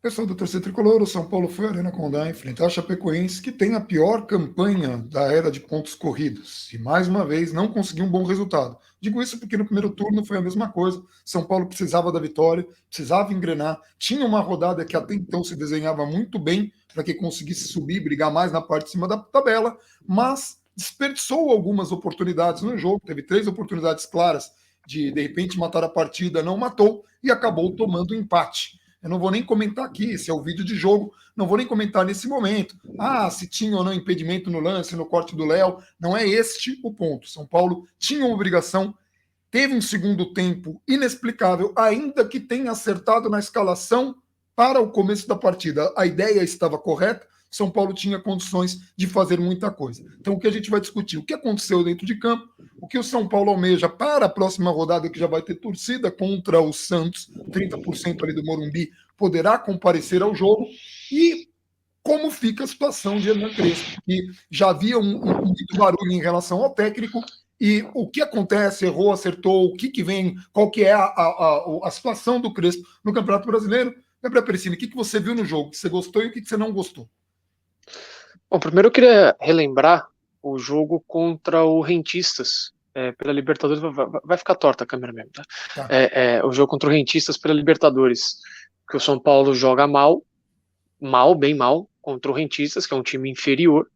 Pessoal do torcedor tricolor, o São Paulo foi à Arena Condá enfrentar a Chapecoense, que tem a pior campanha da era de pontos corridos. E mais uma vez não conseguiu um bom resultado. Digo isso porque no primeiro turno foi a mesma coisa. São Paulo precisava da vitória, precisava engrenar. Tinha uma rodada que até então se desenhava muito bem para que conseguisse subir, brigar mais na parte de cima da tabela, mas desperdiçou algumas oportunidades no jogo. Teve 3 oportunidades claras de repente matar a partida, não matou e acabou tomando empate. Eu não vou nem comentar aqui, esse é o vídeo de jogo, não vou nem comentar nesse momento. Ah, se tinha ou não impedimento no lance, no corte do Léo. Não é este o ponto. São Paulo tinha uma obrigação, teve um segundo tempo inexplicável, ainda que tenha acertado na escalação para o começo da partida. A ideia estava correta, São Paulo tinha condições de fazer muita coisa. Então, o que a gente vai discutir? O que aconteceu dentro de campo, o que o São Paulo almeja para a próxima rodada, que já vai ter torcida contra o Santos, 30% ali do Morumbi poderá comparecer ao jogo, e como fica a situação de Hernan Crespo, que já havia muito barulho em relação ao técnico, e o que acontece, errou, acertou, o que vem, qual que é a situação do Crespo no Campeonato Brasileiro. Gabriel Perecini, o que você viu no jogo, que você gostou e o que você não gostou? Bom, primeiro eu queria relembrar o jogo contra o Rentistas pela Libertadores. Vai ficar torta a câmera mesmo, tá? Tá. O jogo contra o Rentistas pela Libertadores, que o São Paulo joga bem mal, contra o Rentistas, que é um time inferior,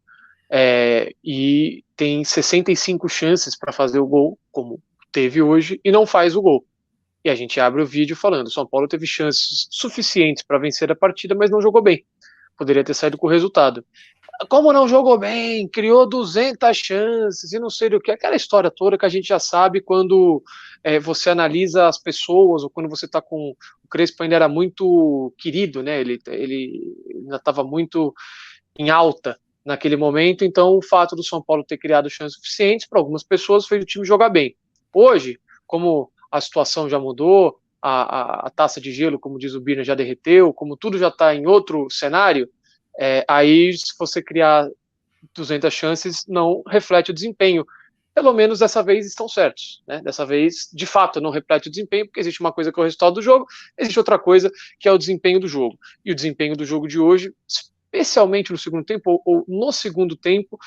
e tem 65 chances para fazer o gol, como teve hoje, e não faz o gol. E a gente abre o vídeo falando: o São Paulo teve chances suficientes para vencer a partida, mas não jogou bem. Poderia ter saído com o resultado. Como não jogou bem, criou 200 chances e não sei o que, aquela história toda que a gente já sabe quando você analisa as pessoas, ou quando você está com o Crespo. Ainda era muito querido, né? Ele ainda estava muito em alta naquele momento, então o fato do São Paulo ter criado chances suficientes para algumas pessoas fez o time jogar bem. Hoje, como a situação já mudou, a taça de gelo, como diz o Bina, já derreteu, como tudo já está em outro cenário, aí se você criar 200 chances, não reflete o desempenho. Pelo menos dessa vez estão certos, né? Dessa vez, de fato, não reflete o desempenho, porque existe uma coisa que é o resultado do jogo, existe outra coisa que é o desempenho do jogo. E o desempenho do jogo de hoje, especialmente no segundo tempo, ou no segundo tempo,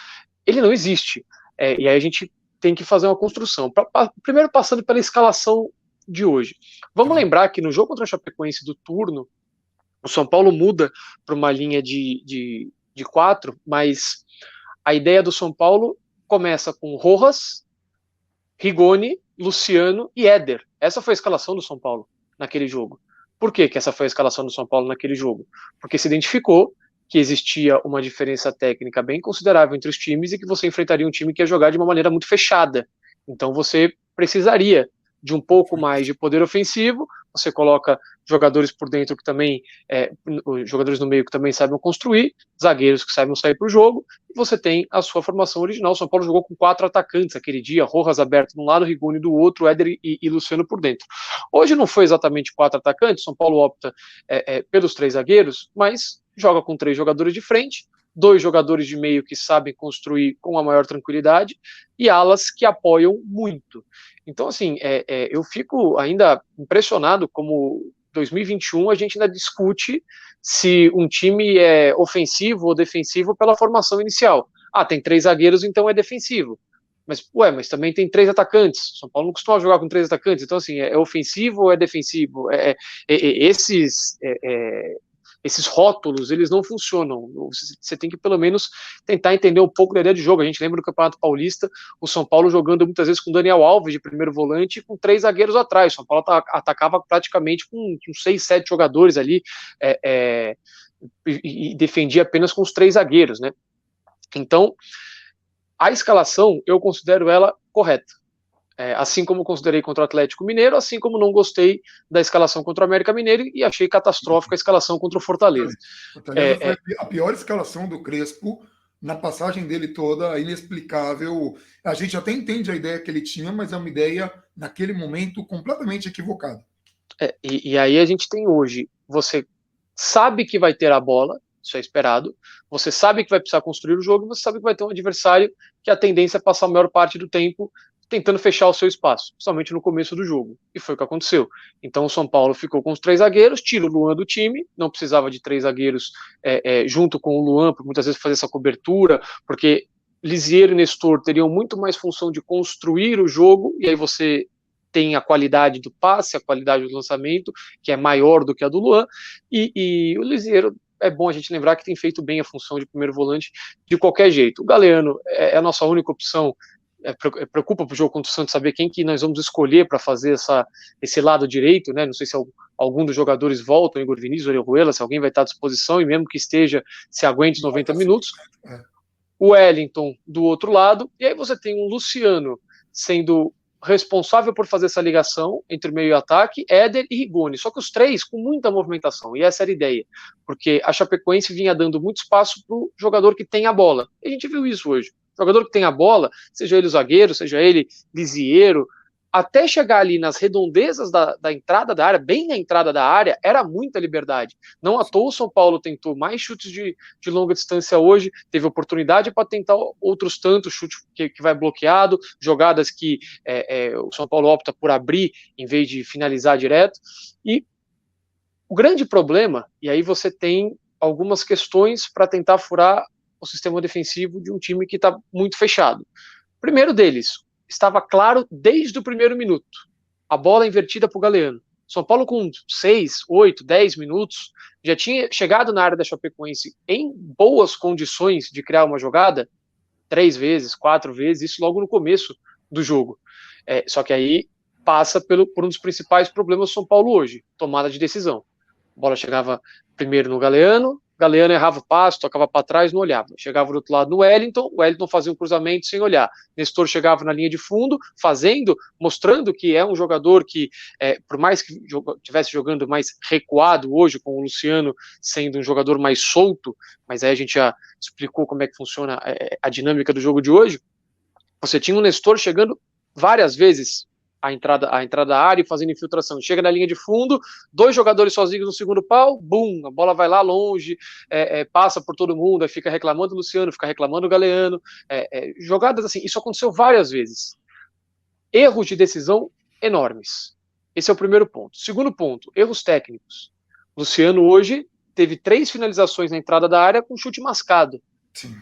ele não existe. E aí a gente tem que fazer uma construção. Primeiro, passando pela escalação de hoje. Vamos lembrar que no jogo contra a Chapecoense do turno, o São Paulo muda para uma linha de 4, mas a ideia do São Paulo começa com Rojas, Rigoni, Luciano e Éder. Essa foi a escalação do São Paulo naquele jogo. Por que essa foi a escalação do São Paulo naquele jogo? Porque se identificou que existia uma diferença técnica bem considerável entre os times e que você enfrentaria um time que ia jogar de uma maneira muito fechada. Então você precisaria de um pouco mais de poder ofensivo. Você coloca jogadores por dentro que também, jogadores no meio que também sabem construir, zagueiros que sabem sair para o jogo, e você tem a sua formação original. O São Paulo jogou com 4 atacantes aquele dia: Rojas aberto de um lado, Rigoni do outro, Éder e Luciano por dentro. Hoje não foi exatamente 4 atacantes, São Paulo opta pelos 3 zagueiros, mas joga com 3 jogadores de frente, 2 jogadores de meio que sabem construir com a maior tranquilidade e alas que apoiam muito. Então, assim, eu fico ainda impressionado como 2021 a gente ainda discute se um time é ofensivo ou defensivo pela formação inicial. Ah, tem 3 zagueiros, então é defensivo. Mas também tem 3 atacantes. São Paulo não costuma jogar com 3 atacantes. Então, assim, é ofensivo ou é defensivo? Esses rótulos, eles não funcionam. Você tem que, pelo menos, tentar entender um pouco da ideia de jogo. A gente lembra do Campeonato Paulista, o São Paulo jogando muitas vezes com Daniel Alves de primeiro volante e com 3 zagueiros atrás. O São Paulo atacava praticamente com 6, 7 jogadores ali e defendia apenas com os 3 zagueiros, né? Então, a escalação, eu considero ela correta. Assim como considerei contra o Atlético Mineiro, assim como não gostei da escalação contra o América Mineiro e achei catastrófica a escalação contra o Fortaleza. Fortaleza foi a pior escalação do Crespo na passagem dele toda, inexplicável. A gente até entende a ideia que ele tinha, mas é uma ideia, naquele momento, completamente equivocada. E aí a gente tem hoje, você sabe que vai ter a bola, isso é esperado, você sabe que vai precisar construir o jogo, você sabe que vai ter um adversário que a tendência é passar a maior parte do tempo tentando fechar o seu espaço, somente no começo do jogo. E foi o que aconteceu. Então o São Paulo ficou com os 3 zagueiros, tira o Luan do time, não precisava de 3 zagueiros junto com o Luan, porque muitas vezes fazer essa cobertura, porque Lisiero e Nestor teriam muito mais função de construir o jogo, e aí você tem a qualidade do passe, a qualidade do lançamento, que é maior do que a do Luan, e o Lisiero, é bom a gente lembrar que tem feito bem a função de primeiro volante de qualquer jeito. O Galeno é a nossa única opção. Preocupa para o jogo contra o Santos saber quem que nós vamos escolher para fazer esse lado direito, né? Não sei se algum dos jogadores volta, o Igor Vinícius, o Orejuela, se alguém vai estar à disposição, e mesmo que esteja, se aguente os 90 minutos. O Wellington do outro lado, e aí você tem um Luciano sendo responsável por fazer essa ligação entre meio e ataque, Éder e Rigoni, só que os 3 com muita movimentação, e essa era a ideia, porque a Chapecoense vinha dando muito espaço para o jogador que tem a bola, e a gente viu isso hoje. O jogador que tem a bola, seja ele o zagueiro, seja ele Lisiero, até chegar ali nas redondezas da entrada da área, bem na entrada da área, era muita liberdade. Não à toa o São Paulo tentou mais chutes de longa distância hoje, teve oportunidade para tentar outros tantos, chute que vai bloqueado, jogadas que o São Paulo opta por abrir em vez de finalizar direto. E o grande problema, e aí você tem algumas questões para tentar furar o sistema defensivo de um time que está muito fechado. Primeiro deles, estava claro desde o primeiro minuto, a bola invertida para o Galeno. São Paulo com 6, 8, 10 minutos, já tinha chegado na área da Chapecoense em boas condições de criar uma jogada, 3 vezes, 4 vezes, isso logo no começo do jogo. Só que aí passa por um dos principais problemas do São Paulo hoje, tomada de decisão. A bola chegava primeiro no Galeno errava o passo, tocava para trás, não olhava. Chegava do outro lado no Wellington, o Wellington fazia um cruzamento sem olhar. Nestor chegava na linha de fundo, mostrando que é um jogador que, por mais que estivesse jogando mais recuado hoje, com o Luciano sendo um jogador mais solto, mas aí a gente já explicou como é que funciona a dinâmica do jogo de hoje, você tinha o Nestor chegando várias vezes a entrada da área e fazendo infiltração. Chega na linha de fundo, 2 jogadores sozinhos no segundo pau, bum, a bola vai lá longe, passa por todo mundo, aí fica reclamando o Luciano, fica reclamando o Galeano, jogadas assim, isso aconteceu várias vezes. Erros de decisão enormes. Esse é o primeiro ponto. Segundo ponto, erros técnicos. Luciano hoje teve 3 finalizações na entrada da área com chute mascado. Sim.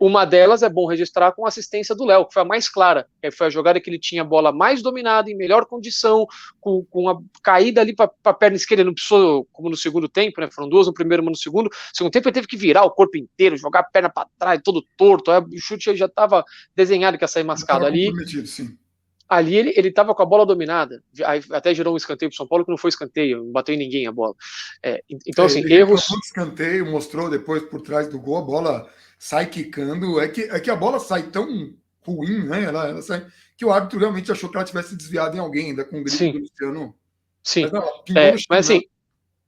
Uma delas é bom registrar com a assistência do Léo, que foi a mais clara, que foi a jogada que ele tinha a bola mais dominada, em melhor condição, com a caída ali para a perna esquerda, não precisou, como no segundo tempo, né? Foram 2 no primeiro, uma no segundo. No segundo tempo ele teve que virar o corpo inteiro, jogar a perna para trás, todo torto, o chute já estava desenhado que ia sair mascado ali. Sim. Ali ele estava com a bola dominada, até gerou um escanteio para o São Paulo que não foi escanteio, não bateu em ninguém a bola. Então, assim, ele erros. O escanteio mostrou depois por trás do gol, a bola sai quicando. É que a bola sai tão ruim, né? Ela sai, que o árbitro realmente achou que ela tivesse desviado em alguém, ainda com o grito do Luciano. Sim. Mas assim,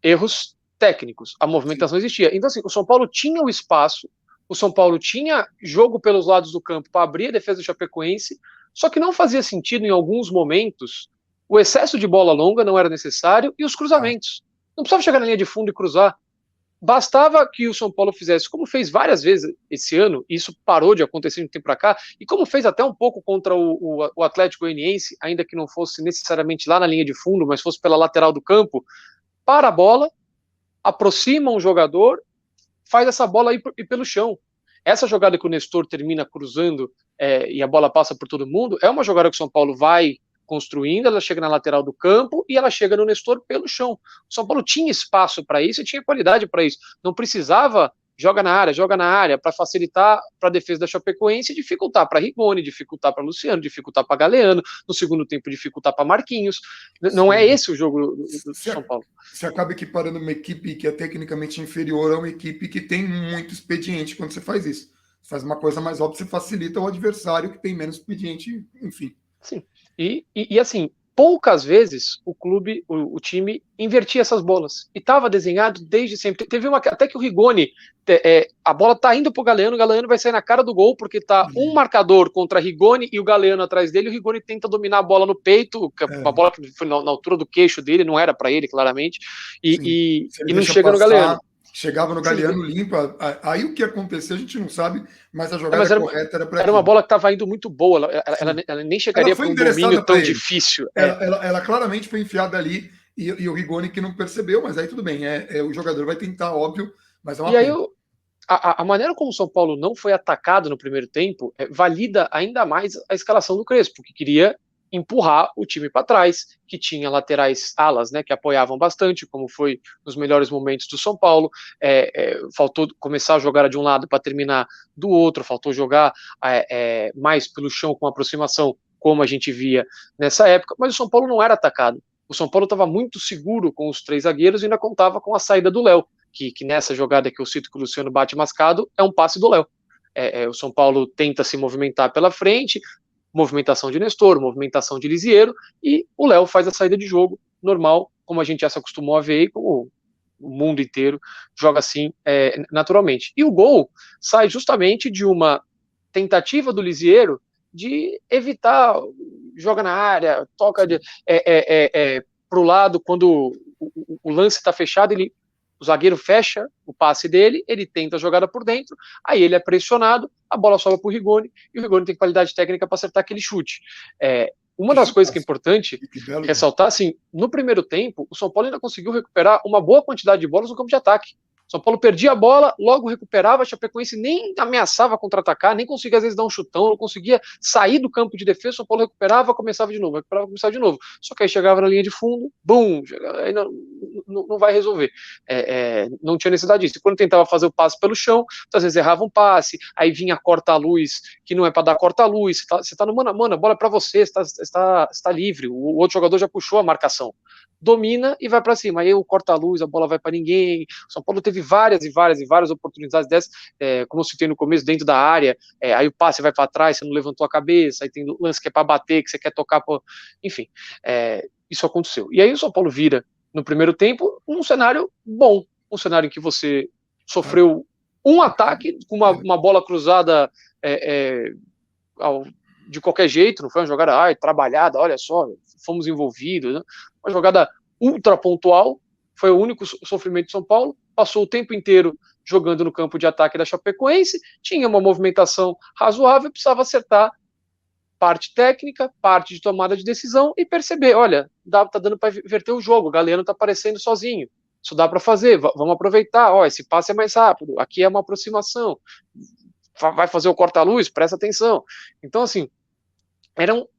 erros técnicos, a movimentação existia. Então, assim, o São Paulo tinha o espaço, o São Paulo tinha jogo pelos lados do campo para abrir a defesa do Chapecoense. Só que não fazia sentido em alguns momentos, o excesso de bola longa não era necessário e os cruzamentos. Não precisava chegar na linha de fundo e cruzar. Bastava que o São Paulo fizesse, como fez várias vezes esse ano, e isso parou de acontecer de um tempo para cá, e como fez até um pouco contra o Atlético Goianiense, ainda que não fosse necessariamente lá na linha de fundo, mas fosse pela lateral do campo, para a bola, aproxima um jogador, faz essa bola ir pelo chão. Essa jogada que o Nestor termina cruzando e a bola passa por todo mundo, é uma jogada que o São Paulo vai construindo, ela chega na lateral do campo e ela chega no Nestor pelo chão. O São Paulo tinha espaço para isso e tinha qualidade para isso. Não precisava joga na área, para facilitar para a defesa da Chapecoense e dificultar para Rigoni, dificultar para Luciano, dificultar para Galeano, no segundo tempo dificultar para Marquinhos. Não é esse o jogo do São Paulo. Você acaba equiparando uma equipe que é tecnicamente inferior a uma equipe que tem muito expediente quando você faz isso. Você faz uma coisa mais óbvia, você facilita o adversário que tem menos expediente, enfim. Sim. E assim, poucas vezes o time invertia essas bolas. E estava desenhado desde sempre. Teve uma até que o Rigoni, a bola tá indo pro Galeano, o Galeano vai sair na cara do gol, porque tá um marcador contra Rigoni e o Galeano atrás dele, o Rigoni tenta dominar a bola no peito, a bola que foi na altura do queixo dele, não era para ele, claramente, e não chega no Galeano. chegava no Galeano limpo, aí o que aconteceu a gente não sabe, mas a jogada mas correta era para era uma bola que estava indo muito boa, ela nem chegaria para um domínio tão difícil. Ela claramente foi enfiada ali, e o Rigoni que não percebeu, mas aí tudo bem, o jogador vai tentar, óbvio, mas é uma pena. A maneira como o São Paulo não foi atacado no primeiro tempo valida ainda mais a escalação do Crespo, que queria empurrar o time para trás, que tinha laterais alas, né, que apoiavam bastante, como foi nos melhores momentos do São Paulo. Faltou começar a jogar de um lado para terminar do outro, faltou jogar mais pelo chão com aproximação, como a gente via nessa época, mas o São Paulo não era atacado. O São Paulo estava muito seguro com os 3 zagueiros e ainda contava com a saída do Léo, que nessa jogada que eu cito que o Luciano bate mascado, é um passe do Léo. O São Paulo tenta se movimentar pela frente, movimentação de Nestor, movimentação de Lisiero, e o Léo faz a saída de jogo normal, como a gente já se acostumou a ver, e como o mundo inteiro joga assim naturalmente. E o gol sai justamente de uma tentativa do Lisiero de evitar, joga na área, toca para o lado, quando o lance está fechado, o zagueiro fecha o passe dele, ele tenta a jogada por dentro, aí ele é pressionado, a bola sobe para o Rigoni, e o Rigoni tem qualidade técnica para acertar aquele chute. Uma das coisas que é importante ressaltar, assim, no primeiro tempo, o São Paulo ainda conseguiu recuperar uma boa quantidade de bolas no campo de ataque. São Paulo perdia a bola, logo recuperava, a Chapecoense nem ameaçava contra-atacar, nem conseguia às vezes dar um chutão, não conseguia sair do campo de defesa, São Paulo recuperava, começava de novo, recuperava, começava de novo. Só que aí chegava na linha de fundo, bum, aí não vai resolver. Não tinha necessidade disso. E quando tentava fazer o passe pelo chão, às vezes errava um passe, aí vinha corta-luz, que não é para dar corta-luz, você tá no mano a mano, a bola é para você está livre, o outro jogador já puxou a marcação. Domina e vai para cima. Aí o corta-luz, a bola vai para ninguém. O São Paulo teve várias oportunidades dessas, como eu citei no começo, dentro da área. Aí o passe vai para trás, você não levantou a cabeça. Aí tem lance que é para bater, que você quer tocar. Enfim, isso aconteceu. E aí o São Paulo vira, no primeiro tempo, um cenário bom. Um cenário em que você sofreu um ataque com uma bola cruzada de qualquer jeito, não foi uma jogada trabalhada, olha só, fomos envolvidos, né? Uma jogada ultra pontual, foi o único sofrimento de São Paulo, passou o tempo inteiro jogando no campo de ataque da Chapecoense, tinha uma movimentação razoável, precisava acertar parte técnica, parte de tomada de decisão e perceber, olha, tá dando para inverter o jogo, o Galeano tá aparecendo sozinho, isso dá para fazer, vamos aproveitar, esse passe é mais rápido, aqui é uma aproximação, vai fazer o corta-luz, presta atenção. Então, assim, eram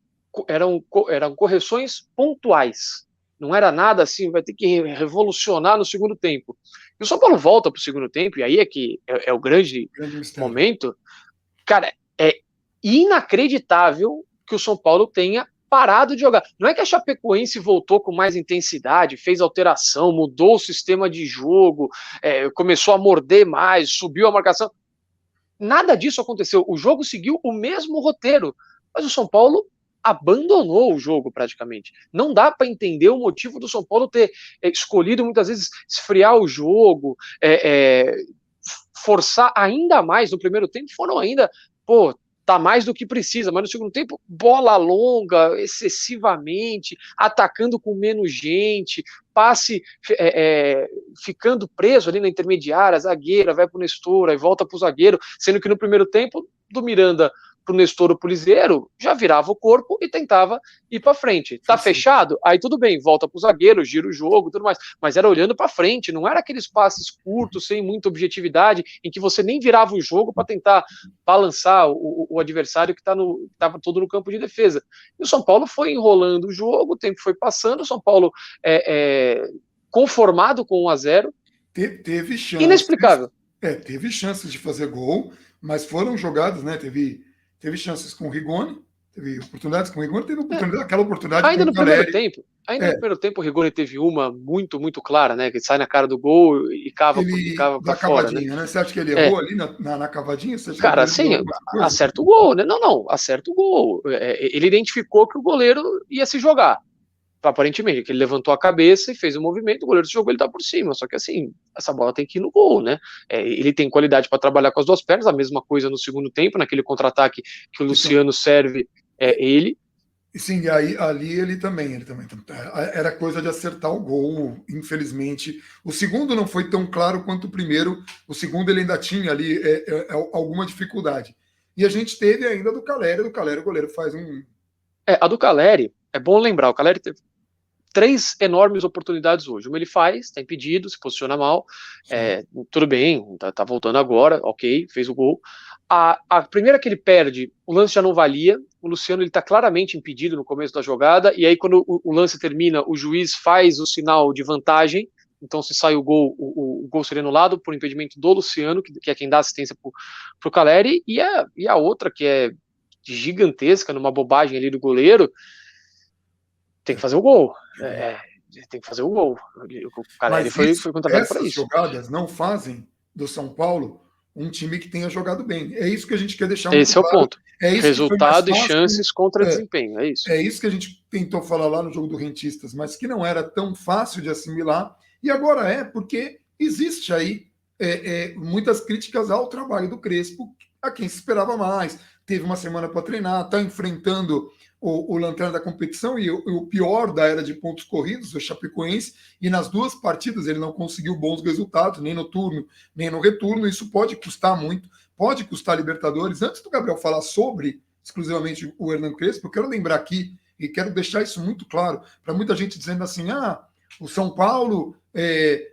correções pontuais. Não era nada assim, vai ter que revolucionar no segundo tempo. E o São Paulo volta para o segundo tempo, e aí é que é o grande momento. Cara, é inacreditável que o São Paulo tenha parado de jogar. Não é que a Chapecoense voltou com mais intensidade, fez alteração, mudou o sistema de jogo, começou a morder mais, subiu a marcação. Nada disso aconteceu. O jogo seguiu o mesmo roteiro, mas o São Paulo abandonou o jogo praticamente. Não dá para entender o motivo do São Paulo ter escolhido muitas vezes esfriar o jogo, forçar ainda mais. No primeiro tempo foram ainda, tá mais do que precisa, mas no segundo tempo, bola longa, excessivamente, atacando com menos gente, passe ficando preso ali na intermediária, a zagueira vai pro Nestor, aí volta pro zagueiro, sendo que no primeiro tempo, do Miranda pro Nestor ou pro Lisiero, já virava o corpo e tentava ir para frente. Tá fechado? Aí tudo bem, volta pro zagueiro, gira o jogo, tudo mais. Mas era olhando para frente, não era aqueles passes curtos, sem muita objetividade, em que você nem virava o jogo para tentar balançar o adversário que estava todo no campo de defesa. E o São Paulo foi enrolando o jogo, o tempo foi passando, o São Paulo conformado com 1-0. Teve chances. Inexplicável. Teve chances de fazer gol, mas foram jogadas, né? Teve chances com o Rigoni, teve oportunidades com o Rigoni, teve aquela oportunidade ainda no primeiro tempo. No primeiro tempo, o Rigoni teve uma muito, muito clara, né? Que sai na cara do gol e cava para fora. Né? Você acha que ele errou ali na cavadinha? Cara, sim, acerta o gol, né? Não, acerta o gol. Ele identificou que o goleiro ia se jogar. Aparentemente, que ele levantou a cabeça e fez o movimento, o goleiro se jogou, ele tá por cima, só que assim, essa bola tem que ir no gol, né? Ele tem qualidade para trabalhar com as duas pernas, a mesma coisa no segundo tempo, naquele contra-ataque que o Luciano serve ele, Sim, e aí, ali ele também era coisa de acertar o gol, infelizmente. O segundo não foi tão claro quanto o primeiro. O segundo ele ainda tinha ali alguma dificuldade. E a gente teve ainda do Caleri, o goleiro faz um. A do Caleri, é bom lembrar, o Caleri teve três enormes oportunidades hoje. Uma ele faz, está impedido, se posiciona mal, Sim, tudo bem, tá voltando agora, ok, fez o gol. A primeira que ele perde, o lance já não valia, o Luciano ele tá claramente impedido no começo da jogada, e aí quando o lance termina, o juiz faz o sinal de vantagem, então se sai o gol, o gol seria anulado por impedimento do Luciano, que é quem dá assistência pro Caleri, e a outra que é gigantesca, numa bobagem ali do goleiro, tem que fazer o gol. Tem que fazer o gol. O Caleri mas foi contratado para essas isso. jogadas não fazem do São Paulo um time que tenha jogado bem. É isso que a gente quer deixar muito Esse é o claro. ponto. É isso que foi mais Resultado e fácil. chances contra É, desempenho, é isso. é isso que a gente tentou falar lá no jogo do Rentistas, mas que não era tão fácil de assimilar. E agora é, porque existe aí muitas críticas ao trabalho do Crespo, a quem se esperava mais. Teve uma semana para treinar, está enfrentando o lanterna da competição e o pior da era de pontos corridos, o Chapecoense, e nas duas partidas ele não conseguiu bons resultados, nem no turno, nem no retorno. Isso pode custar muito, pode custar a Libertadores. Antes do Gabriel falar sobre exclusivamente o Hernan Crespo, eu quero lembrar aqui e quero deixar isso muito claro para muita gente dizendo assim: o São Paulo,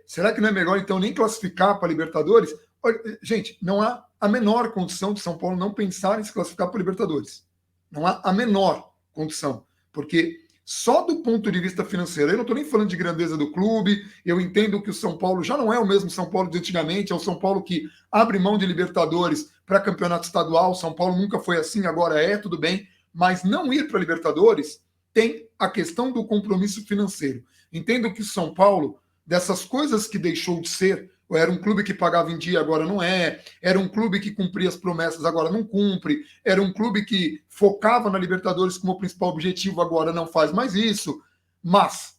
será que não é melhor então nem classificar para a Libertadores? Olha, gente, não há a menor condição de São Paulo não pensar em se classificar para a Libertadores. Não há a menor condição, porque só do ponto de vista financeiro, eu não estou nem falando de grandeza do clube, eu entendo que o São Paulo já não é o mesmo São Paulo de antigamente, é o São Paulo que abre mão de Libertadores para campeonato estadual, São Paulo nunca foi assim, agora é, tudo bem, mas não ir para Libertadores tem a questão do compromisso financeiro. Entendo que o São Paulo, dessas coisas que deixou de ser, era um clube que pagava em dia, agora não é. Era um clube que cumpria as promessas, agora não cumpre. Era um clube que focava na Libertadores como principal objetivo, agora não faz mais isso. Mas,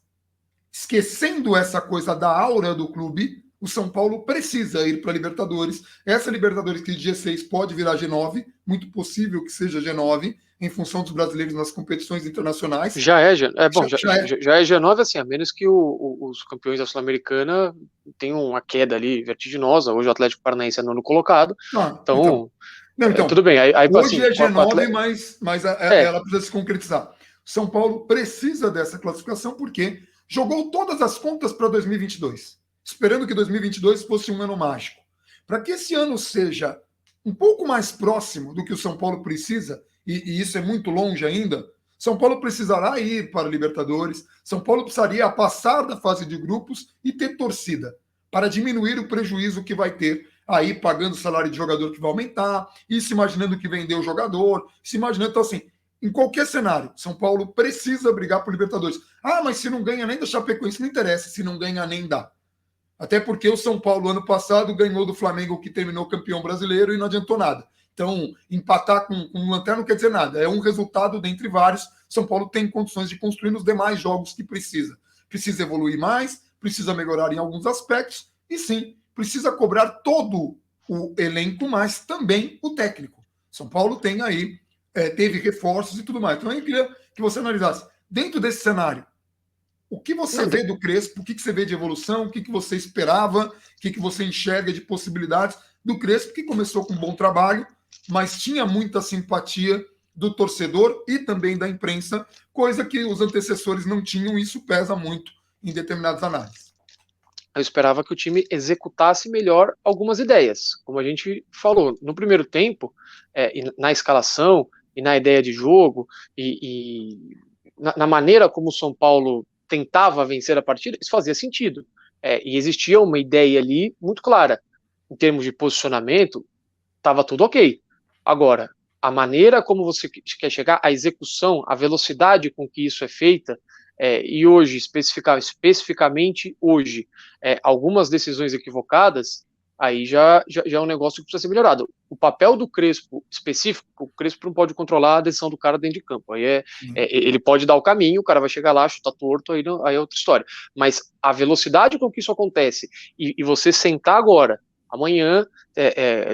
esquecendo essa coisa da aura do clube, o São Paulo precisa ir para a Libertadores. Essa Libertadores que G6 pode virar G9, muito possível que seja G9, em função dos brasileiros nas competições internacionais. Já é bom, Já é. já é G9, assim, a menos que os campeões da Sul-Americana tenham uma queda ali vertiginosa. Hoje o Atlético Paranaense é nono colocado, Então. então Não, tudo bem. Aí hoje assim, é com o G9, Atlético, mas é, ela precisa se concretizar. São Paulo precisa dessa classificação porque jogou todas as contas para 2022, esperando que 2022 fosse um ano mágico. Para que esse ano seja um pouco mais próximo do que o São Paulo precisa, e isso é muito longe ainda, São Paulo precisará ir para a Libertadores, São Paulo precisaria passar da fase de grupos e ter torcida para diminuir o prejuízo que vai ter aí pagando o salário de jogador que vai aumentar, e se imaginando que vendeu o jogador, se imaginando, então assim, em qualquer cenário, São Paulo precisa brigar por Libertadores. Mas se não ganha nem da Chapecoense, não interessa, se não ganha nem dá. Até porque o São Paulo, ano passado, ganhou do Flamengo, que terminou campeão brasileiro, e não adiantou nada. Então, empatar com o Lanterna não quer dizer nada. É um resultado dentre vários. São Paulo tem condições de construir nos demais jogos que precisa. Precisa evoluir mais, precisa melhorar em alguns aspectos, e sim, precisa cobrar todo o elenco, mas também o técnico. São Paulo tem aí, teve reforços e tudo mais. Então, eu queria que você analisasse, dentro desse cenário, o que você vê do Crespo, o que você vê de evolução, o que você esperava, o que você enxerga de possibilidades do Crespo, que começou com um bom trabalho, mas tinha muita simpatia do torcedor e também da imprensa, coisa que os antecessores não tinham, e isso pesa muito em determinadas análises. eu esperava que o time executasse melhor algumas ideias, como a gente falou. No primeiro tempo, na escalação e na ideia de jogo e na maneira como o São Paulo tentava vencer a partida, isso fazia sentido. E existia uma ideia ali muito clara. Em termos de posicionamento, estava tudo ok. Agora, a maneira como você quer chegar, a execução, a velocidade com que isso é feita, e hoje, especificamente hoje, algumas decisões equivocadas, aí já é um negócio que precisa ser melhorado. O papel do Crespo específico, o Crespo não pode controlar a decisão do cara dentro de campo. Aí ele pode dar o caminho, o cara vai chegar lá, chutar torto, aí é outra história. Mas a velocidade com que isso acontece, e você sentar agora Amanhã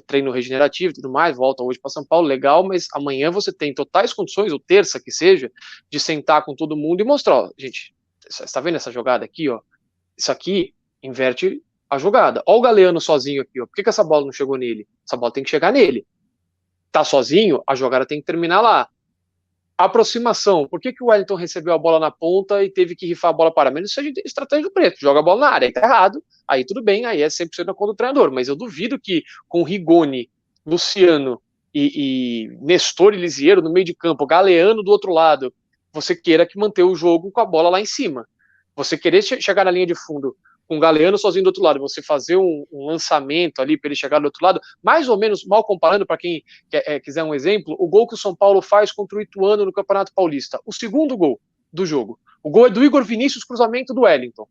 treino regenerativo e tudo mais, volta hoje para São Paulo, legal, mas amanhã você tem totais condições, ou terça que seja, de sentar com todo mundo e mostrar, ó, gente, você está vendo essa jogada aqui, ó? Isso aqui inverte a jogada. Ó o Galeano sozinho aqui, ó. Por que essa bola não chegou nele? Essa bola tem que chegar nele. Tá sozinho, a jogada tem que terminar lá. Aproximação. Por que o Wellington recebeu a bola na ponta e teve que rifar a bola para menos? Isso é estratégia do Preto. Joga a bola na área. Aí tá errado. Aí tudo bem. Aí é 100% na conta do treinador. Mas eu duvido que com Rigoni, Luciano e Nestor e Lisiero no meio de campo, Galeano do outro lado, você queira que manter o jogo com a bola lá em cima. Você querer chegar na linha de fundo com o Galeano sozinho do outro lado, você fazer um lançamento ali para ele chegar do outro lado, mais ou menos, mal comparando, para quem quiser um exemplo, o gol que o São Paulo faz contra o Ituano no Campeonato Paulista, o segundo gol do jogo. O gol é do Igor Vinícius, cruzamento do Wellington.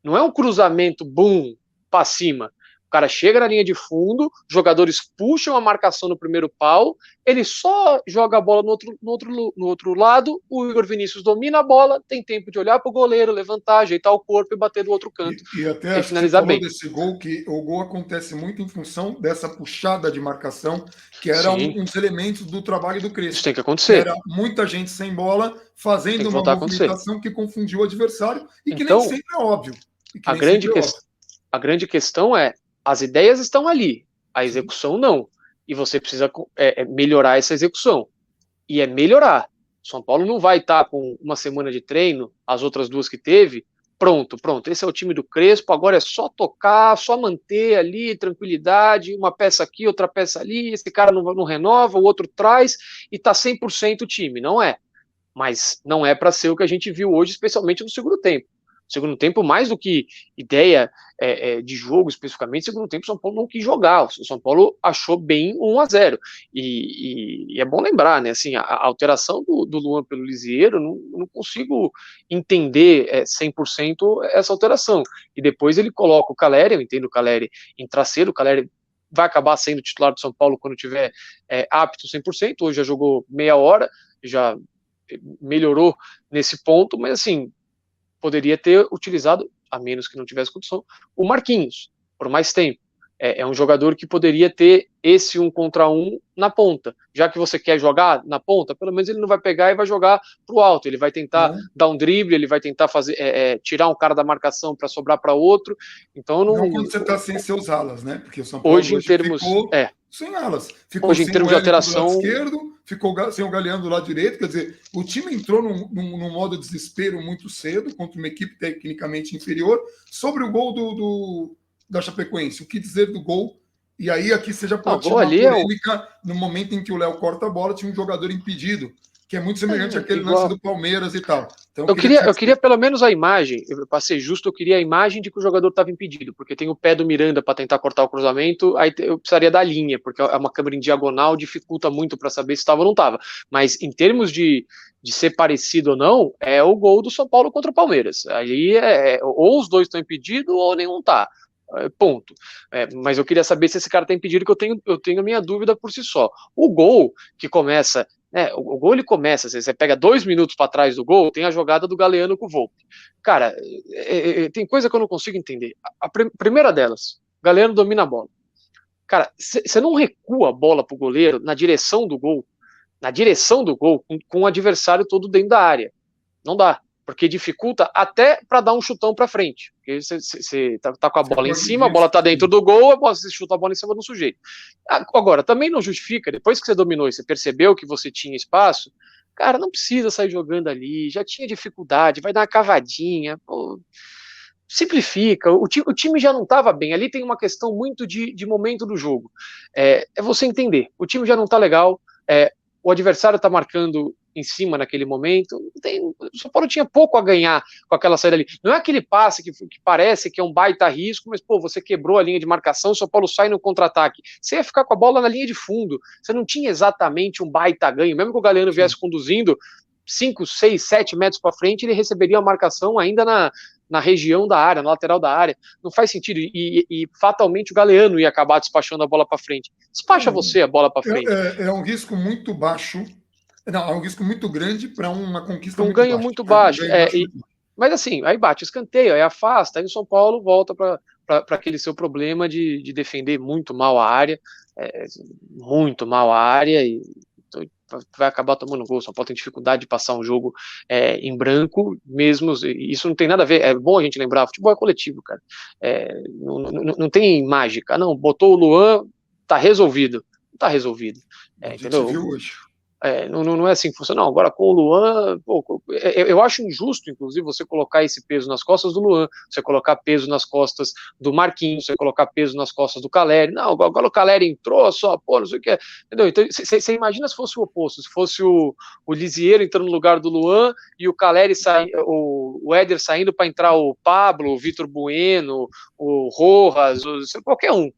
Não é um cruzamento, boom, para cima. O cara chega na linha de fundo, jogadores puxam a marcação no primeiro pau, ele só joga a bola no outro lado, o Igor Vinícius domina a bola, tem tempo de olhar para o goleiro, levantar, ajeitar o corpo e bater do outro canto. E até acho que você falou desse gol, que o gol acontece muito em função dessa puxada de marcação, que era um dos elementos do trabalho do Crespo. Isso tem que acontecer. Era muita gente sem bola, fazendo uma movimentação que confundiu o adversário e que então, nem sempre é óbvio. A grande questão é, as ideias estão ali, a execução não. E você precisa melhorar essa execução. E é melhorar. São Paulo não vai estar com uma semana de treino, as outras duas que teve, pronto. Esse é o time do Crespo, agora é só tocar, só manter ali, tranquilidade, uma peça aqui, outra peça ali, esse cara não renova, o outro traz, e tá 100% o time. Não é. Mas não é para ser o que a gente viu hoje, especialmente no segundo tempo. Segundo tempo, mais do que ideia de jogo especificamente, segundo tempo o São Paulo não quis jogar, o São Paulo achou bem 1-0, e é bom lembrar, né, assim, a alteração do Luan pelo Lisiero, não consigo entender 100% essa alteração, e depois ele coloca o Calleri, eu entendo o Calleri entrar cedo, o Calleri vai acabar sendo titular do São Paulo quando tiver apto 100%, hoje já jogou meia hora, já melhorou nesse ponto, mas assim, poderia ter utilizado, a menos que não tivesse condição, o Marquinhos, por mais tempo. É um jogador que poderia ter esse 1 contra 1 na ponta. Já que você quer jogar na ponta, pelo menos ele não vai pegar e vai jogar pro alto. Ele vai tentar dar um drible, ele vai tentar fazer tirar um cara da marcação para sobrar para outro. Então não quando você está sem seus alas, né? Porque o São Paulo hoje em termos ficou sem alas. Ficou hoje em termos de alteração do lado esquerdo, ficou sem o Galeano do lado direito. Quer dizer, o time entrou num modo de desespero muito cedo contra uma equipe tecnicamente inferior. Sobre o gol da Chapecoense, o que dizer do gol? E aí aqui você já pode chamar polêmica no momento em que o Léo corta a bola, tinha um jogador impedido, que é muito semelhante àquele lance do Palmeiras e tal. Então, eu queria pelo menos a imagem, para ser justo, eu queria a imagem de que o jogador estava impedido, porque tem o pé do Miranda para tentar cortar o cruzamento, aí eu precisaria da linha, porque é uma câmera em diagonal, dificulta muito para saber se estava ou não estava. Mas em termos de ser parecido ou não, é o gol do São Paulo contra o Palmeiras. Aí ou os dois estão impedidos ou nenhum tá. Ponto. Mas eu queria saber se esse cara está impedido, que eu tenho a minha dúvida por si só. O gol que começa, o gol ele começa, você pega 2 minutos para trás do gol, tem a jogada do Galeano com o Volpi. Cara, tem coisa que eu não consigo entender. A primeira delas, o Galeano domina a bola. Cara, você não recua a bola pro goleiro na direção do gol, com o adversário todo dentro da área. Não dá. Porque dificulta até para dar um chutão para frente. Porque você tá com a bola em cima, a bola tá dentro do gol, você chuta a bola em cima do sujeito. Agora, também não justifica, depois que você dominou e você percebeu que você tinha espaço, cara, não precisa sair jogando ali, já tinha dificuldade, vai dar uma cavadinha, pô, simplifica, o time já não estava bem, ali tem uma questão muito de momento do jogo. É você entender, o time já não tá legal, o adversário tá marcando em cima naquele momento, o São Paulo tinha pouco a ganhar com aquela saída ali. Não é aquele passe que parece que é um baita risco, mas, pô, você quebrou a linha de marcação, o São Paulo sai no contra-ataque. Você ia ficar com a bola na linha de fundo. Você não tinha exatamente um baita ganho. Mesmo que o Galeano viesse conduzindo 5, 6, 7 metros para frente, ele receberia a marcação ainda na região da área, na lateral da área. Não faz sentido. E fatalmente o Galeano ia acabar despachando a bola para frente. Despacha você a bola para frente. É um risco muito baixo. Não, é um risco muito grande para uma conquista muito ganho muito baixo. Mas assim, aí bate escanteio, aí afasta, aí o São Paulo volta para para aquele seu problema de defender muito mal a área, muito mal a área, e então, vai acabar tomando gol. São Paulo tem dificuldade de passar um jogo em branco, mesmo. Isso não tem nada a ver. É bom a gente lembrar: futebol é coletivo, cara. Não tem mágica. Não, botou o Luan, tá resolvido. Não tá resolvido. A gente Entendeu? viu hoje. Não é assim que funciona. Não, agora com o Luan, eu acho injusto, inclusive, você colocar esse peso nas costas do Luan, você colocar peso nas costas do Marquinhos, você colocar peso nas costas do Caleri. Não, agora o Caleri entrou só, pô, não sei o que. Entendeu? Então, você imagina se fosse o oposto, se fosse o Lisieiro entrando no lugar do Luan e o Caleri o Éder saindo para entrar o Pablo, o Vitor Bueno, o Rojas, qualquer um.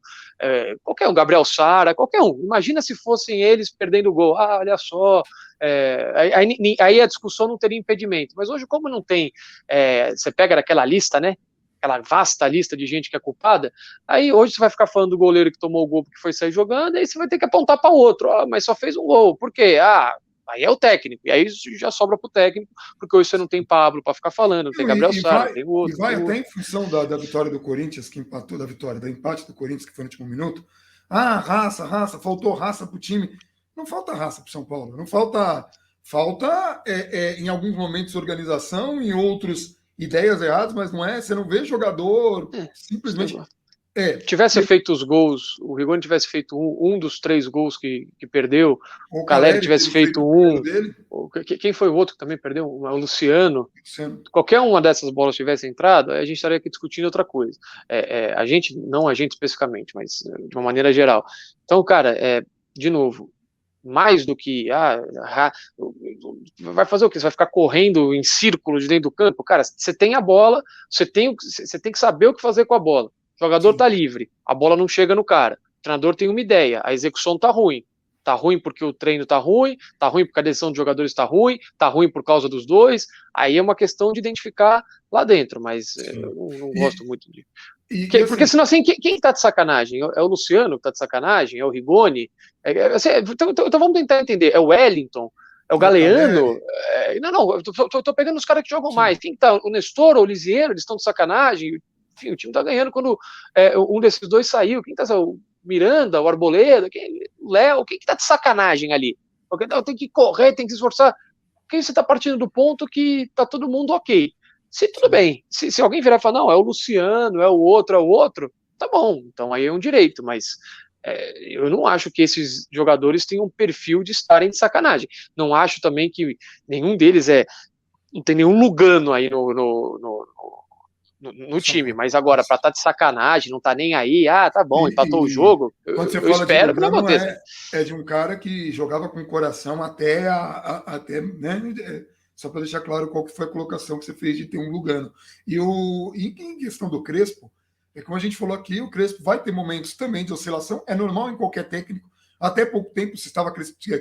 Qualquer um, Gabriel Sara, qualquer um. Imagina se fossem eles perdendo o gol. Olha só. Aí a discussão não teria impedimento. Mas hoje, como não tem, você pega daquela lista, né? Aquela vasta lista de gente que é culpada. Aí hoje você vai ficar falando do goleiro que tomou o gol porque foi sair jogando, aí você vai ter que apontar para o outro. Mas só fez um gol. Por quê? Aí é o técnico, e aí já sobra pro técnico, porque hoje você não tem Pablo para ficar falando, não tem Gabriel Sara, não tem o outro. E vai até em função da vitória do Corinthians, que empatou, do empate do Corinthians, que foi no último minuto. Raça, faltou raça pro time. Não falta raça pro São Paulo, não falta. Falta, em alguns momentos, organização, em outros, ideias erradas, mas não é. Você não vê jogador simplesmente. Tivesse feito os gols, o Rigoni tivesse feito um dos 3 gols que perdeu, o Caleri tivesse feito um. Quem foi o outro que também perdeu? O Luciano. Qualquer uma dessas bolas tivesse entrado, a gente estaria aqui discutindo outra coisa. Não a gente especificamente, mas de uma maneira geral. Então, cara, de novo, mais do que vai fazer o quê? Você vai ficar correndo em círculo de dentro do campo? Cara, você tem a bola, você tem que saber o que fazer com a bola. O jogador tá livre, a bola não chega no cara. O treinador tem uma ideia, a execução tá ruim. Tá ruim porque o treino tá ruim porque a decisão dos jogadores tá ruim por causa dos dois. Aí é uma questão de identificar lá dentro, mas eu não gosto muito de. Porque senão, assim, quem tá de sacanagem? É o Luciano que tá de sacanagem? É o Rigoni? Então vamos tentar entender. É o Wellington? É o Galeano? Não, eu tô pegando os caras que jogam mais. Quem tá? O Nestor ou o Lisieiro? Eles estão de sacanagem? Enfim, o time tá ganhando quando um desses dois saiu. Quem tá? O Miranda, o Arboleda, o Léo? Quem que tá de sacanagem ali? Porque tem que correr, tem que se esforçar. Porque você tá partindo do ponto que tá todo mundo ok. Tudo bem, se alguém virar e falar, não, é o Luciano, é o outro, tá bom, então aí é um direito, mas eu não acho que esses jogadores tenham um perfil de estarem de sacanagem. Não acho também que nenhum deles não tem nenhum Lugano aí no time, mas agora, para estar de sacanagem, não tá nem aí, tá bom, empatou o jogo, quando você eu espero que não Lugano, aconteça. É de um cara que jogava com o coração até né, só para deixar claro qual que foi a colocação que você fez de ter um Lugano. E em questão do Crespo, como a gente falou aqui, o Crespo vai ter momentos também de oscilação, é normal em qualquer técnico. Até pouco tempo se estava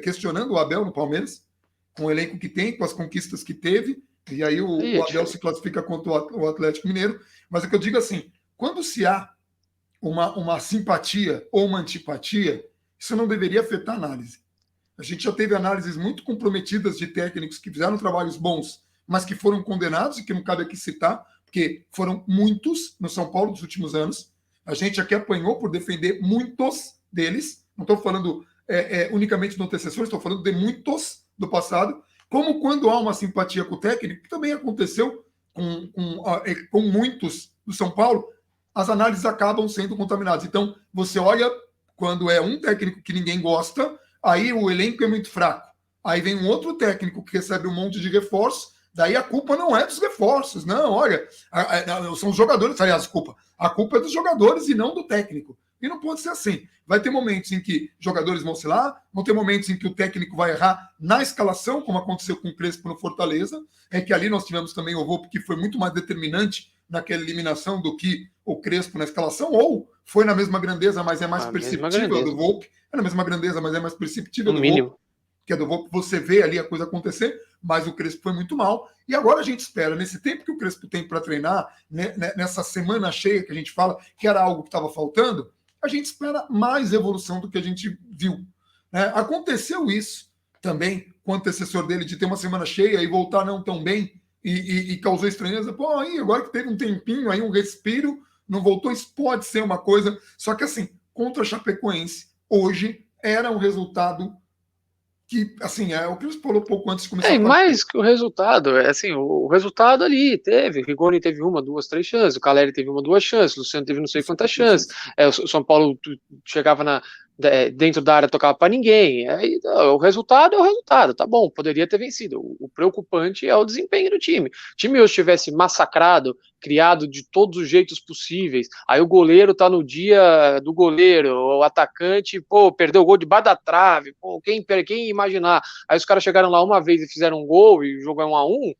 questionando o Abel no Palmeiras, com o elenco que tem, com as conquistas que teve, e aí o Abel se classifica contra o Atlético Mineiro. Mas o que eu digo assim, quando se há uma simpatia ou uma antipatia, isso não deveria afetar a análise. A gente já teve análises muito comprometidas de técnicos que fizeram trabalhos bons, mas que foram condenados, e que não cabe aqui citar, porque foram muitos no São Paulo dos últimos anos. A gente aqui apanhou por defender muitos deles. Não estou falando unicamente do antecessor, estou falando de muitos do passado. Como quando há uma simpatia com o técnico, que também aconteceu com muitos do São Paulo, as análises acabam sendo contaminadas. Então, você olha, quando é um técnico que ninguém gosta, aí o elenco é muito fraco. Aí vem um outro técnico que recebe um monte de reforços, daí a culpa não é dos reforços, não, olha, são os jogadores, aliás, a culpa é dos jogadores e não do técnico. E não pode ser assim. Vai ter momentos em que jogadores vão oscilar, vão ter momentos em que o técnico vai errar na escalação, como aconteceu com o Crespo no Fortaleza, que ali nós tivemos também o Volpe, que foi muito mais determinante naquela eliminação do que o Crespo na escalação, ou foi na mesma grandeza, mas é mais perceptível do Volpe, é na mesma grandeza, mas é mais perceptível do Volpe, que é do Volpe, você vê ali a coisa acontecer, mas o Crespo foi muito mal, e agora a gente espera, nesse tempo que o Crespo tem para treinar, nessa semana cheia que a gente fala, que era algo que estava faltando, a gente espera mais evolução do que a gente viu. Aconteceu isso também com o antecessor dele, de ter uma semana cheia e voltar não tão bem, e causou estranheza. Aí agora que teve um tempinho, aí um respiro, não voltou, isso pode ser uma coisa, só que assim, contra a Chapecoense, hoje era um resultado que, assim, é o que você falou pouco antes de começar a partida. Mais que o resultado, assim, o resultado ali teve, o Rigoni teve uma, duas, três chances, o Caleri teve uma, duas chances, o Luciano teve não sei quantas chances, o São Paulo chegava dentro da área, tocava para ninguém, aí, o resultado é o resultado, tá bom, poderia ter vencido, o preocupante é o desempenho do time. O time hoje tivesse massacrado, criado de todos os jeitos possíveis, aí o goleiro tá no dia do goleiro, o atacante, pô, perdeu o gol debaixo da trave, pô, quem ia imaginar? Aí os caras chegaram lá uma vez e fizeram um gol e o jogo é 1-1,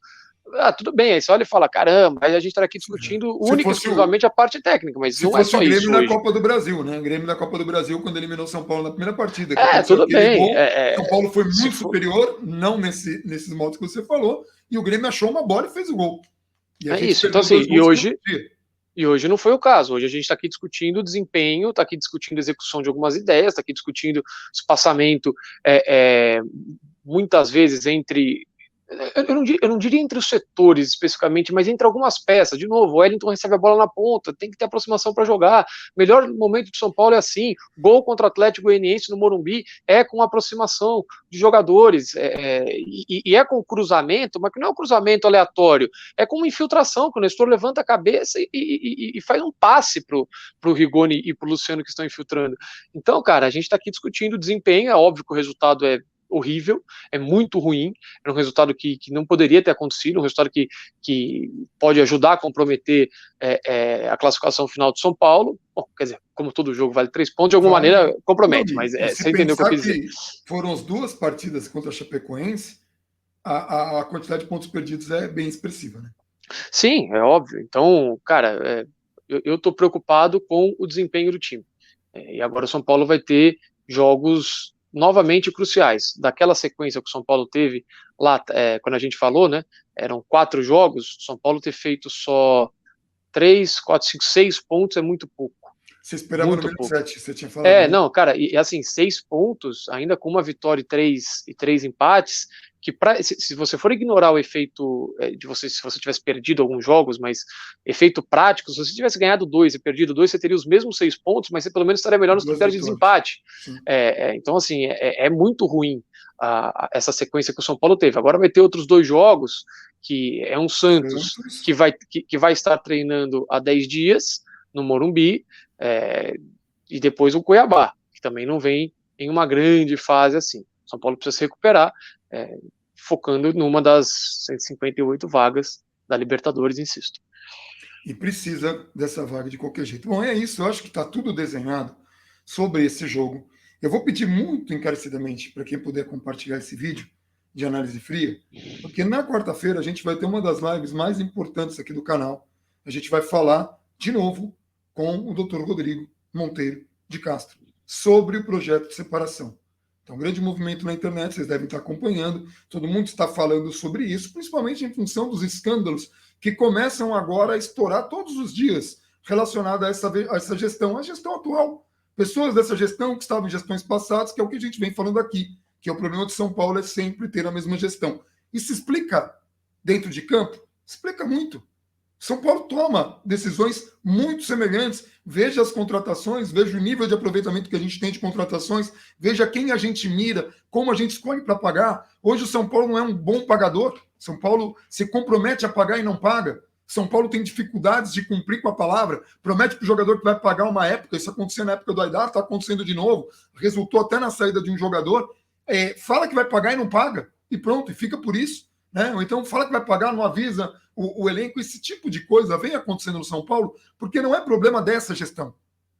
tudo bem, aí você olha e fala, caramba, aí a gente tá aqui discutindo única e exclusivamente a parte técnica, mas não é só isso. Se fosse o Grêmio da Copa do Brasil, né? O Grêmio da Copa do Brasil, quando eliminou São Paulo na primeira partida. Tudo bem. Gol, São Paulo foi muito superior, não nesses modos que você falou, e o Grêmio achou uma bola e fez o gol. É isso, então assim, e hoje não foi o caso. Hoje a gente está aqui discutindo desempenho, está aqui discutindo execução de algumas ideias, está aqui discutindo espaçamento, muitas vezes entre... Eu não diria entre os setores especificamente, mas entre algumas peças. De novo, o Wellington recebe a bola na ponta, tem que ter aproximação para jogar. Melhor momento do São Paulo é assim: gol contra o Atlético Goianiense no Morumbi é com aproximação de jogadores, e é com cruzamento, mas que não é um cruzamento aleatório, é com uma infiltração, que o Nestor levanta a cabeça e faz um passe pro Rigoni e pro Luciano que estão infiltrando. Então, cara, a gente está aqui discutindo desempenho, é óbvio que o resultado é horrível, é muito ruim, é um resultado que não poderia ter acontecido, um resultado que pode ajudar a comprometer a classificação final de São Paulo. Bom, quer dizer, como todo jogo vale 3 pontos, de alguma maneira compromete, mas você entendeu o que eu quis dizer. Foram as duas partidas contra a Chapecoense, a quantidade de pontos perdidos é bem expressiva, né? Sim, é óbvio. Então, cara, eu tô preocupado com o desempenho do time. E agora o São Paulo vai ter jogos novamente cruciais. Daquela sequência que o São Paulo teve lá, quando a gente falou, né, eram 4 jogos, São Paulo ter feito só 3, 4, 5, 6 pontos é muito pouco. Você esperava no menos 7, você tinha falado. Não, cara, e assim, 6 pontos, ainda com uma vitória e 3 empates, que se você for ignorar o efeito se você tivesse perdido alguns jogos, mas efeito prático, se você tivesse ganhado 2 e perdido 2, você teria os mesmos 6 pontos, mas você pelo menos estaria melhor nos critérios de desempate. Então, assim, é muito ruim essa sequência que o São Paulo teve. Agora vai ter outros 2 jogos, que é um Santos que vai estar treinando há 10 dias no Morumbi, e depois o Cuiabá, que também não vem em uma grande fase assim. São Paulo precisa se recuperar, focando numa das 158 vagas da Libertadores, insisto. E precisa dessa vaga de qualquer jeito. Bom, é isso. Eu acho que está tudo desenhado sobre esse jogo. Eu vou pedir muito encarecidamente para quem puder compartilhar esse vídeo de análise fria, porque na quarta-feira a gente vai ter uma das lives mais importantes aqui do canal. A gente vai falar de novo com o Dr. Rodrigo Monteiro de Castro sobre o projeto de separação. Então, um grande movimento na internet, vocês devem estar acompanhando, todo mundo está falando sobre isso, principalmente em função dos escândalos que começam agora a estourar todos os dias relacionados a essa gestão, a gestão atual. Pessoas dessa gestão que estavam em gestões passadas, que é o que a gente vem falando aqui, que é o problema de São Paulo é sempre ter a mesma gestão. Isso explica dentro de campo? Explica muito. São Paulo toma decisões muito semelhantes. Veja as contratações, veja o nível de aproveitamento que a gente tem de contratações, veja quem a gente mira, como a gente escolhe para pagar. Hoje o São Paulo não é um bom pagador. São Paulo se compromete a pagar e não paga. São Paulo tem dificuldades de cumprir com a palavra, promete para o jogador que vai pagar uma época, isso aconteceu na época do Aidar, está acontecendo de novo, resultou até na saída de um jogador, fala que vai pagar e não paga, e pronto, e fica por isso. Né? Ou então fala que vai pagar, não avisa o elenco, esse tipo de coisa vem acontecendo no São Paulo, porque não é problema dessa gestão,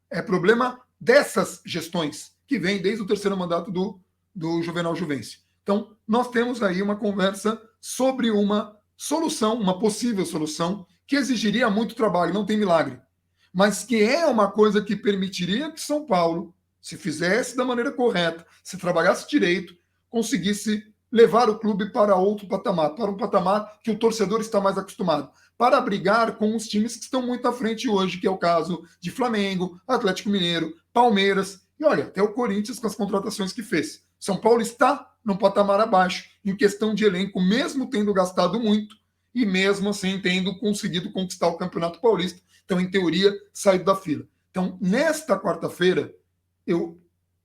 é problema dessas gestões, que vem desde o 3º mandato do Juvenal Juvencio. Então, nós temos aí uma conversa sobre uma solução, uma possível solução, que exigiria muito trabalho, não tem milagre, mas que é uma coisa que permitiria que São Paulo, se fizesse da maneira correta, se trabalhasse direito, conseguisse levar o clube para outro patamar, para um patamar que o torcedor está mais acostumado, para brigar com os times que estão muito à frente hoje, que é o caso de Flamengo, Atlético Mineiro, Palmeiras, e olha, até o Corinthians com as contratações que fez. São Paulo está num patamar abaixo, em questão de elenco, mesmo tendo gastado muito, e mesmo assim tendo conseguido conquistar o Campeonato Paulista. estão, em teoria, saído da fila. Então, nesta quarta-feira, eu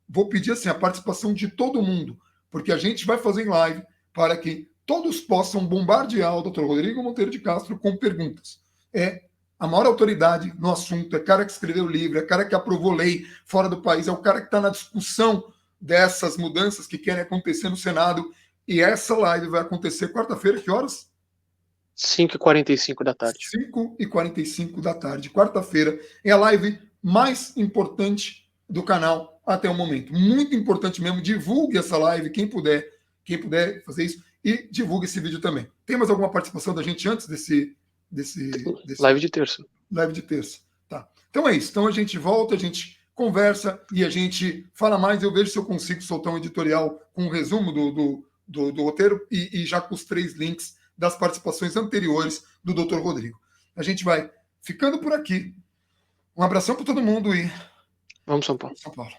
vou pedir assim, a participação de todo mundo, porque a gente vai fazer em live para que todos possam bombardear o Dr. Rodrigo Monteiro de Castro com perguntas. É a maior autoridade no assunto, é o cara que escreveu o livro, é o cara que aprovou lei fora do país, é o cara que está na discussão dessas mudanças que querem acontecer no Senado. E essa live vai acontecer quarta-feira, que horas? 5h45 da tarde. 5h45 da tarde, quarta-feira. É a live mais importante do canal até o momento. Muito importante mesmo. Divulgue essa live, quem puder fazer isso, e divulgue esse vídeo também. Tem mais alguma participação da gente antes desse live de terça? Live de terça. Tá. Então é isso. Então a gente volta, a gente conversa e a gente fala mais. Eu vejo se eu consigo soltar um editorial com um resumo do roteiro e já com os 3 links das participações anteriores do Dr. Rodrigo. A gente vai ficando por aqui. Um abração para todo mundo e vamos São Paulo. São Paulo.